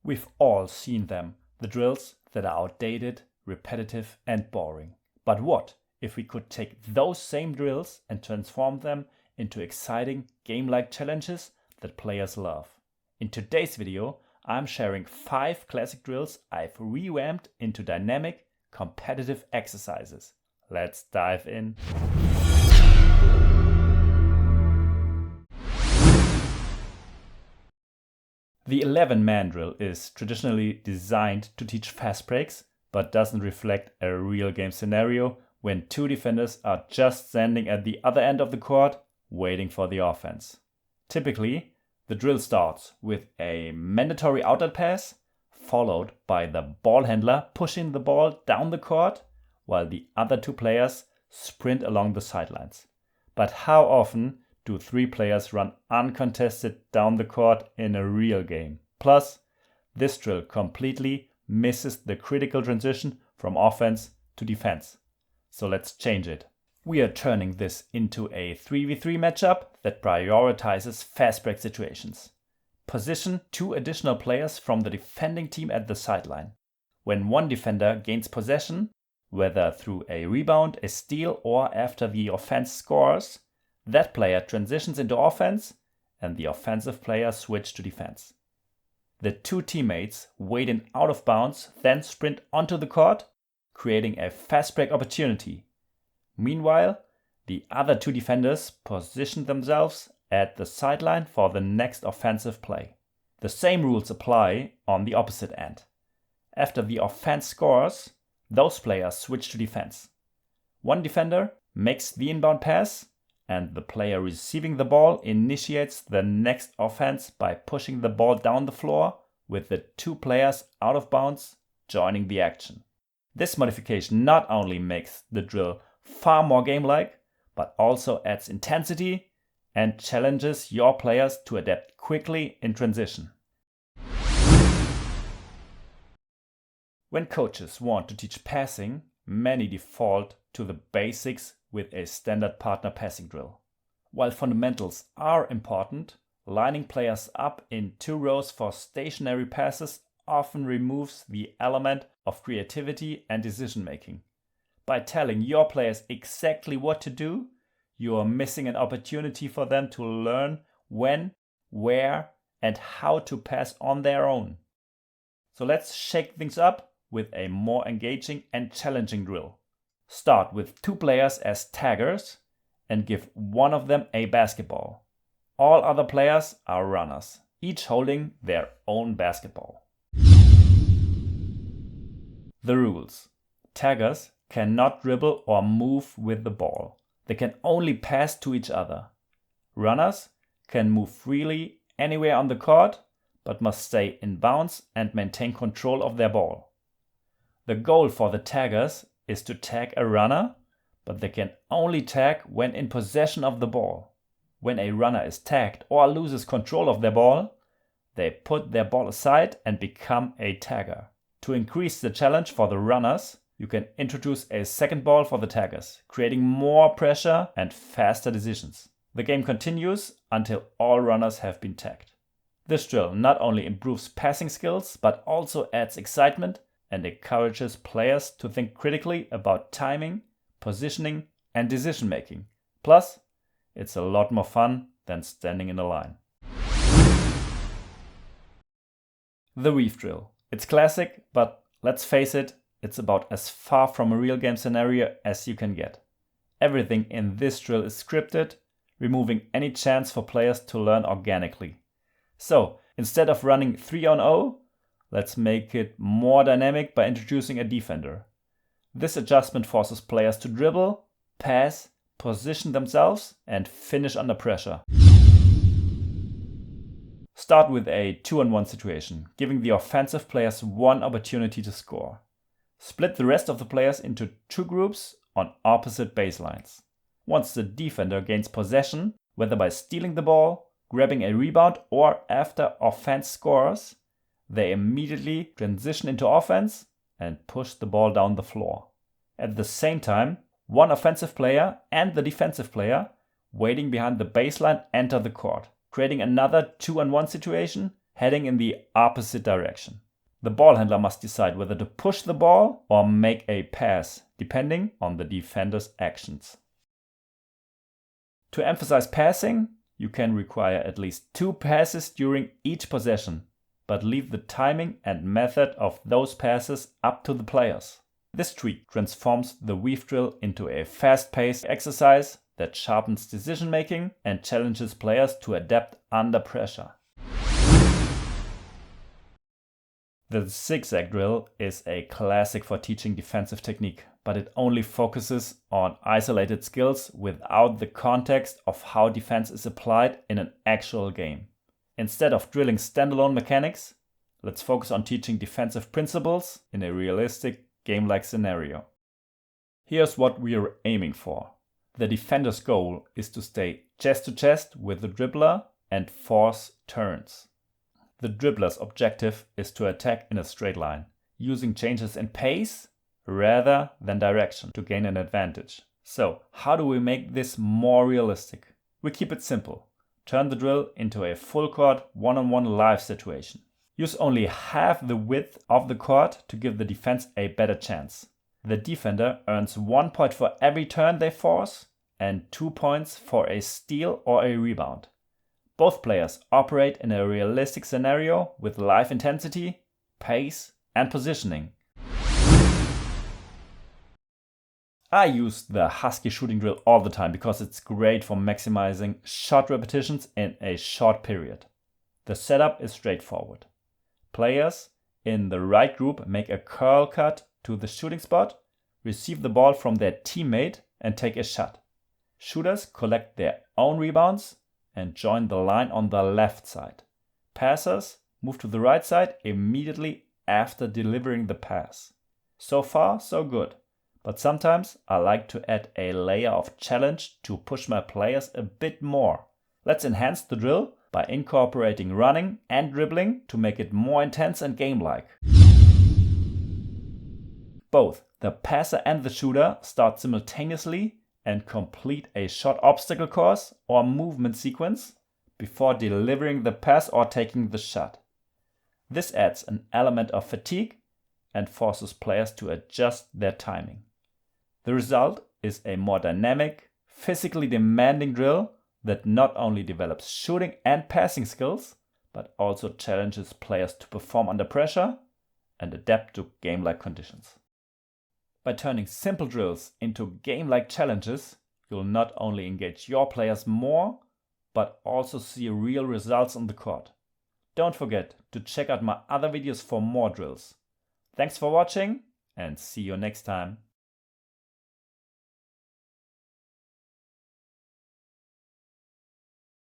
We've all seen them, the drills that are outdated, repetitive and boring. But what if we could take those same drills and transform them into exciting game-like challenges that players love? In today's video, I'm sharing 5 classic drills I've revamped into dynamic, competitive exercises. Let's dive in. The 11-man drill is traditionally designed to teach fast breaks, but doesn't reflect a real game scenario when 2 defenders are just standing at the other end of the court waiting for the offense. Typically, the drill starts with a mandatory outlet pass, followed by the ball handler pushing the ball down the court while the other 2 players sprint along the sidelines. But how often do 3 players run uncontested down the court in a real game? Plus, this drill completely misses the critical transition from offense to defense. So let's change it. We are turning this into a 3v3 matchup that prioritizes fast break situations. Position 2 additional players from the defending team at the sideline. When one defender gains possession, whether through a rebound, a steal, or after the offense scores, that player transitions into offense and the offensive player switches to defense. The 2 teammates waiting out of bounds then sprint onto the court, creating a fast break opportunity. Meanwhile, the other 2 defenders position themselves at the sideline for the next offensive play. The same rules apply on the opposite end. After the offense scores, those players switch to defense. One defender makes the inbound pass, and the player receiving the ball initiates the next offense by pushing the ball down the floor with the 2 players out of bounds joining the action. This modification not only makes the drill far more game-like, but also adds intensity and challenges your players to adapt quickly in transition. When coaches want to teach passing, many default to the basics with a standard partner passing drill. While fundamentals are important, lining players up in 2 rows for stationary passes often removes the element of creativity and decision making. By telling your players exactly what to do, you are missing an opportunity for them to learn when, where, and how to pass on their own. So let's shake things up with a more engaging and challenging drill. Start with 2 players as taggers and give one of them a basketball. All other players are runners, each holding their own basketball. The rules. Taggers cannot dribble or move with the ball. They can only pass to each other. Runners can move freely anywhere on the court, but must stay in bounds and maintain control of their ball. The goal for the taggers is to tag a runner, but they can only tag when in possession of the ball. When a runner is tagged or loses control of their ball, they put their ball aside and become a tagger. To increase the challenge for the runners, you can introduce a second ball for the taggers, creating more pressure and faster decisions. The game continues until all runners have been tagged. This drill not only improves passing skills, but also adds excitement and encourages players to think critically about timing, positioning, and decision making. Plus, it's a lot more fun than standing in a line. The weave drill. It's classic, but let's face it, it's about as far from a real game scenario as you can get. Everything in this drill is scripted, removing any chance for players to learn organically. So, instead of running 3-on-0, let's make it more dynamic by introducing a defender. This adjustment forces players to dribble, pass, position themselves, and finish under pressure. Start with a 2-on-1 situation, giving the offensive players 1 opportunity to score. Split the rest of the players into 2 groups on opposite baselines. Once the defender gains possession, whether by stealing the ball, grabbing a rebound, or after offense scores, they immediately transition into offense and push the ball down the floor. At the same time, one offensive player and the defensive player waiting behind the baseline enter the court, creating another 2-on-1 situation heading in the opposite direction. The ball handler must decide whether to push the ball or make a pass, depending on the defender's actions. To emphasize passing, you can require at least 2 passes during each possession, but leave the timing and method of those passes up to the players. This tweak transforms the weave drill into a fast-paced exercise that sharpens decision-making and challenges players to adapt under pressure. The ZigZag-Drill is a classic for teaching defensive technique, but it only focuses on isolated skills without the context of how defense is applied in an actual game. Instead of drilling standalone mechanics, let's focus on teaching defensive principles in a realistic game-like scenario. Here's what we are aiming for. The defender's goal is to stay chest to chest with the dribbler and force turns. The dribbler's objective is to attack in a straight line, using changes in pace rather than direction to gain an advantage. So, how do we make this more realistic? We keep it simple. Turn the drill into a full court one-on-one live situation. Use only half the width of the court to give the defense a better chance. The defender earns 1 point for every turn they force and 2 points for a steal or a rebound. Both players operate in a realistic scenario with live intensity, pace, and positioning. I use the Husky shooting drill all the time because it's great for maximizing shot repetitions in a short period. The setup is straightforward. Players in the right group make a curl cut to the shooting spot, receive the ball from their teammate, and take a shot. Shooters collect their own rebounds and join the line on the left side. Passers move to the right side immediately after delivering the pass. So far, so good. But sometimes I like to add a layer of challenge to push my players a bit more. Let's enhance the drill by incorporating running and dribbling to make it more intense and game-like. Both the passer and the shooter start simultaneously and complete a shot obstacle course or movement sequence before delivering the pass or taking the shot. This adds an element of fatigue and forces players to adjust their timing. The result is a more dynamic, physically demanding drill that not only develops shooting and passing skills, but also challenges players to perform under pressure and adapt to game-like conditions. By turning simple drills into game-like challenges, you'll not only engage your players more, but also see real results on the court. Don't forget to check out my other videos for more drills. Thanks for watching and see you next time.